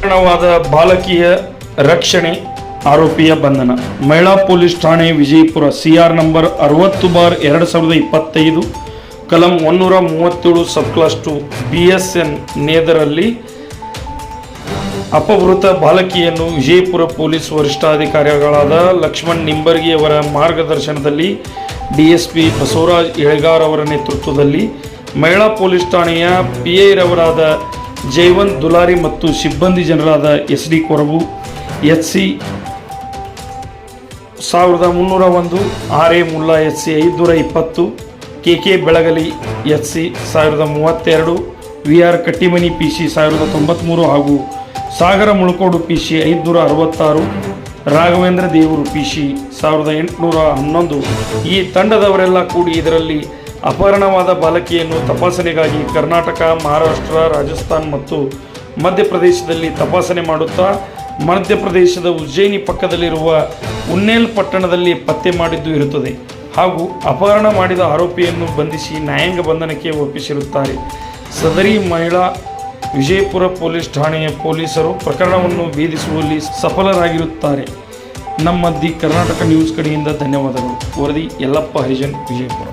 ಪ್ರಕರಣವಾದ ಬಾಲಕಿಯ ರಕ್ಷಣೆ ಆರೋಪಿಯ ಬಂಧನ. ಮಹಿಳಾ ಪೊಲೀಸ್ ಠಾಣೆ ವಿಜಯಪುರ CR ನಂಬರ್ 60/2025 ಕಲಂ 137 ಸಬ್ ಕ್ಲಾಸ್ 2 BSN ನೇದರಲ್ಲಿ ಅಪಹೃತ ಬಾಲಕಿಯನ್ನು ವಿಜಯಪುರ ಪೊಲೀಸ್ ವರಿಷ್ಠಾಧಿಕಾರಿಗಳಾದ ಲಕ್ಷ್ಮಣ್ ನಿಂಬರ್ಗಿ ಅವರ ಮಾರ್ಗದರ್ಶನದಲ್ಲಿ DSP ಬಸವರಾಜ್ ಎಳೆಗಾರ್ ಅವರ ನೇತೃತ್ವದಲ್ಲಿ ಮಹಿಳಾ ಪೊಲೀಸ್ ಠಾಣೆಯ PI ರವರಾದ ಜೈವಂತ್ ದುಲಾರಿ ಮತ್ತು ಸಿಬ್ಬಂದಿ ಜನರಾದ SD Korabu, HC 1301, RA Mulla HC 520, KK ಬೆಳಗಲಿ HC 1032, VR ಕಟ್ಟಿಮನಿ PC 1093 ಹಾಗೂ ಸಾಗರ ಮುಳಕೋಡು PC 566, ರಾಘವೇಂದ್ರ ದೇವರು PC 1811 ಈ ತಂಡದವರೆಲ್ಲ ಕೂಡಿ ಇದರಲ್ಲಿ ಅಪಹರಣವಾದ ಬಾಲಕಿಯನ್ನು ತಪಾಸಣೆಗಾಗಿ ಕರ್ನಾಟಕ, ಮಹಾರಾಷ್ಟ್ರ, ರಾಜಸ್ಥಾನ್ ಮತ್ತು ಮಧ್ಯಪ್ರದೇಶದಲ್ಲಿ ತಪಾಸಣೆ ಮಾಡುತ್ತಾ ಮಧ್ಯಪ್ರದೇಶದ ಉಜ್ಜಯಿನಿ ಪಕ್ಕದಲ್ಲಿರುವ ಉನ್ನೇಲ್ ಪಟ್ಟಣದಲ್ಲಿ ಪತ್ತೆ ಮಾಡಿದ್ದು ಇರುತ್ತದೆ ಹಾಗೂ ಅಪಹರಣ ಮಾಡಿದ ಆರೋಪಿಯನ್ನು ಬಂಧಿಸಿ ನ್ಯಾಯಾಂಗ ಬಂಧನಕ್ಕೆ ಒಪ್ಪಿಸಿರುತ್ತಾರೆ. ಸದರಿ ಮಹಿಳಾ ವಿಜಯಪುರ ಪೊಲೀಸ್ ಠಾಣೆಯ ಪೊಲೀಸರು ಪ್ರಕರಣವನ್ನು ಭೇದಿಸುವಲ್ಲಿ ಸಫಲರಾಗಿರುತ್ತಾರೆ. ನಮ್ಮ ದಿ ಕರ್ನಾಟಕ ನ್ಯೂಸ್ ಕಡೆಯಿಂದ ಧನ್ಯವಾದಗಳು. ವರದಿ ಯಲ್ಲಪ್ಪ ಹರಿಜನ್, ವಿಜಯಪುರ.